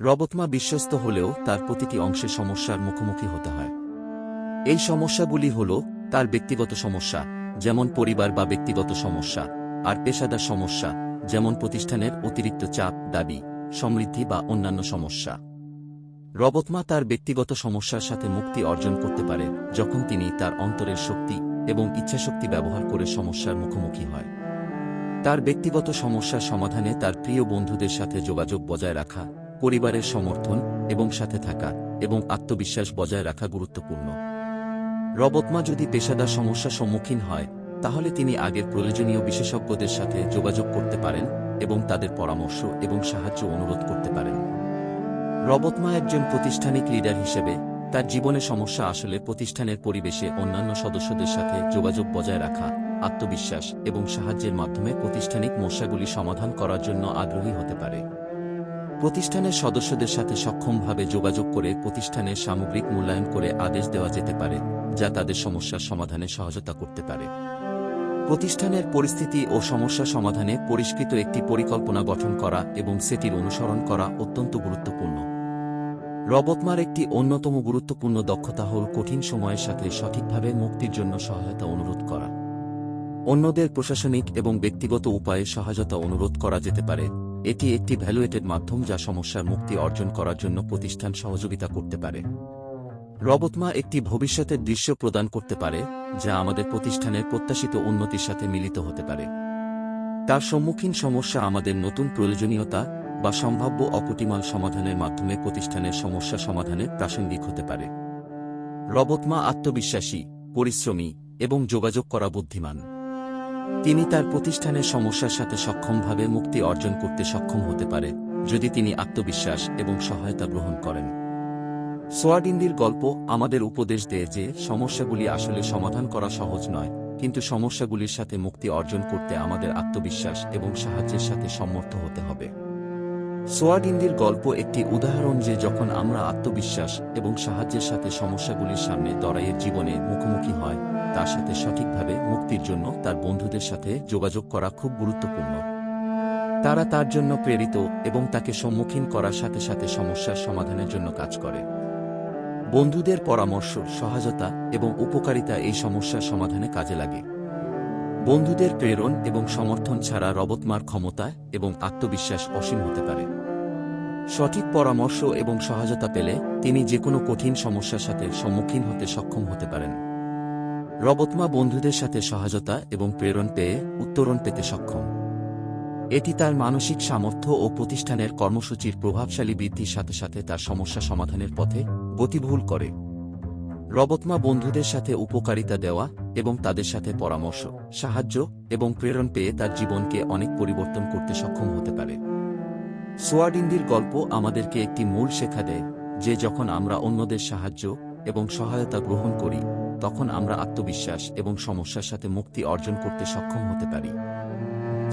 রবতমা বিশ্বস্ত হলেও তার প্রতিটি অংশে সমস্যার মুখোমুখি হতে হয়। এই সমস্যাগুলি হল তার ব্যক্তিগত সমস্যা, যেমন পরিবার বা ব্যক্তিগত সমস্যা, আর পেশাদার সমস্যা, যেমন প্রতিষ্ঠানের অতিরিক্ত চাপ, দাবি, সমৃদ্ধি বা অন্যান্য সমস্যা। রবতমা তার ব্যক্তিগত সমস্যার সাথে মুক্তি অর্জন করতে পারে যখন তিনি তার অন্তরের শক্তি এবং ইচ্ছাশক্তি ব্যবহার করে সমস্যার মুখোমুখি হয়। তার ব্যক্তিগত সমস্যার সমাধানে তার প্রিয় বন্ধুদের সাথে যোগাযোগ বজায় রাখা, পরিবারের সমর্থন এবং সাথে থাকা এবং আত্মবিশ্বাস বজায় রাখা গুরুত্বপূর্ণ। রবতমা যদি পেশাদার সমস্যার সম্মুখীন হয়, তাহলে তিনি আগের প্রয়োজনীয় বিশেষজ্ঞদের সাথে যোগাযোগ করতে পারেন এবং তাদের পরামর্শ এবং সাহায্য অনুরোধ করতে পারেন। রবতমা একজন প্রাতিষ্ঠানিক লিডার হিসেবে তার জীবনে সমস্যা আসলে প্রতিষ্ঠানের পরিবেশে অন্যান্য সদস্যদের সাথে যোগাযোগ বজায় রাখা, আত্মবিশ্বাস এবং সাহায্যের মাধ্যমে প্রাতিষ্ঠানিক সমস্যাগুলি সমাধান করার জন্য আগ্রহী হতে পারে। প্রতিষ্ঠানের সদস্যদের সাথে সক্ষমভাবে যোগাযোগ করে প্রতিষ্ঠানের সামগ্রিক মূল্যায়ন করে আদেশ দেওয়া যেতে পারে, যা তাদের সমস্যার সমাধানে সহায়তা করতে পারে। প্রতিষ্ঠানের পরিস্থিতি ও সমস্যা সমাধানে পরিষ্কৃত একটি পরিকল্পনা গঠন করা এবং সেটির অনুসরণ করা অত্যন্ত গুরুত্বপূর্ণ। রবতমার একটি অন্যতম গুরুত্বপূর্ণ দক্ষতা হল কঠিন সময়ের সাথে সঠিকভাবে মুক্তির জন্য সহায়তা অনুরোধ করা। অন্যদের প্রশাসনিক এবং ব্যক্তিগত উপায়ে সহায়তা অনুরোধ করা যেতে পারে। এটি একটি ভ্যালুয়েটেড মাধ্যম যা সমস্যার মুক্তি অর্জন করার জন্য প্রতিষ্ঠান সহযোগিতা করতে পারে। রবতমা একটি ভবিষ্যতের দৃশ্য প্রদান করতে পারে যা আমাদের প্রতিষ্ঠানের প্রত্যাশিত উন্নতির সাথে মিলিত হতে পারে। তার সম্মুখীন সমস্যা আমাদের নতুন প্রয়োজনীয়তা বা সম্ভাব্য অপটিমাল সমাধানের মাধ্যমে প্রতিষ্ঠানের সমস্যা সমাধানে প্রাসঙ্গিক হতে পারে। রবতমা আত্মবিশ্বাসী, পরিশ্রমী এবং যোগাযোগ করা বুদ্ধিমান। তিনি তার প্রতিষ্ঠানের সমস্যার সাথে সক্ষমভাবে মুক্তি অর্জন করতে সক্ষম হতে পারে যদি তিনি আত্মবিশ্বাস এবং সহায়তা গ্রহণ করেন। সোয়ার্ডিন্দির গল্প আমাদের উপদেশ দেয় যে সমস্যাগুলি আসলে সমাধান করা সহজ নয়, কিন্তু সমস্যাগুলির সাথে মুক্তি অর্জন করতে আমাদের আত্মবিশ্বাস এবং সাহায্যের সাথে সমর্থ হতে হবে। সোয়ার্ডিন্দির গল্প একটি উদাহরণ যে যখন আমরা আত্মবিশ্বাস এবং সাহায্যের সাথে সমস্যাগুলির সামনে লড়াইয়ের জীবনে মুখোমুখি হয়, তার সাথে সঠিকভাবে মুক্তির জন্য তার বন্ধুদের সাথে যোগাযোগ করা খুব গুরুত্বপূর্ণ। তারা তার জন্য প্রেরিত এবং তাকে সম্মুখীন করার সাথে সাথে সমস্যার সমাধানের জন্য কাজ করে। বন্ধুদের পরামর্শ, সহায়তা এবং উপকারিতা এই সমস্যার সমাধানে কাজে লাগে। বন্ধুদের প্রেরণ এবং সমর্থন ছাড়া রবতমার ক্ষমতা এবং আত্মবিশ্বাস অসীম হতে পারে। সঠিক পরামর্শ এবং সহায়তা পেলে তিনি যেকোনো কঠিন সমস্যার সাথে সম্মুখীন হতে সক্ষম হতে পারেন। রবতমা বন্ধুদের সাথে সহায়তা এবং প্রেরণ পেয়ে উত্তরণ পেতে সক্ষম। এটি তার মানসিক সামর্থ্য ও প্রতিষ্ঠানের কর্মসূচির প্রভাবশালী বৃদ্ধির সাথে সাথে তার সমস্যা সমাধানের পথে গতিবহুল করে। রবতমা বন্ধুদের সাথে উপকারিতা দেওয়া এবং তাদের সাথে পরামর্শ, সাহায্য এবং প্রেরণ পেয়ে তার জীবনকে অনেক পরিবর্তন করতে সক্ষম হতে পারে। সোয়ার্ডিন্দির গল্প আমাদেরকে একটি মূল শিক্ষা দেয় যে যখন আমরা অন্যদের সাহায্য এবং সহায়তা গ্রহণ করি, তখন আমরা আত্মবিশ্বাস এবং সমস্যার সাথে মুক্তি অর্জন করতে সক্ষম হতে পারি।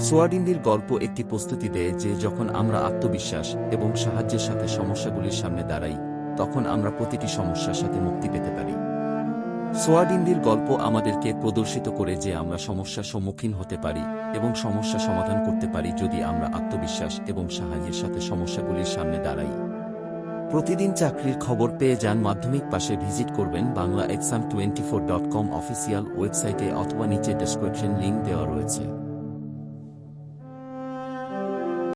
সোয়ার্ডিন্দির গল্প একটি প্রস্তুতি দেয় যে যখন আমরা আত্মবিশ্বাস এবং সাহায্যের সাথে সমস্যাগুলির সামনে দাঁড়াই, তখন আমরা প্রতিটি সমস্যার সাথে মুক্তি পেতে পারি। সোয়ার্ডিন্দির গল্প আমাদেরকে প্রদর্শিত করে যে আমরা সমস্যার সম্মুখীন হতে পারি এবং সমস্যা সমাধান করতে পারি যদি আমরা আত্মবিশ্বাস এবং সাহায্যের সাথে সমস্যাগুলির সামনে দাঁড়াই। প্রতিদিন চাকরির খবর পেয়ে যান মাধ্যমিক পাশে ভিজিট করবেন বাংলাexam24.com অফিসিয়াল ওয়েবসাইটে অথবা নিচে ডেসক্রিপশন লিংক দেওয়া রয়েছে।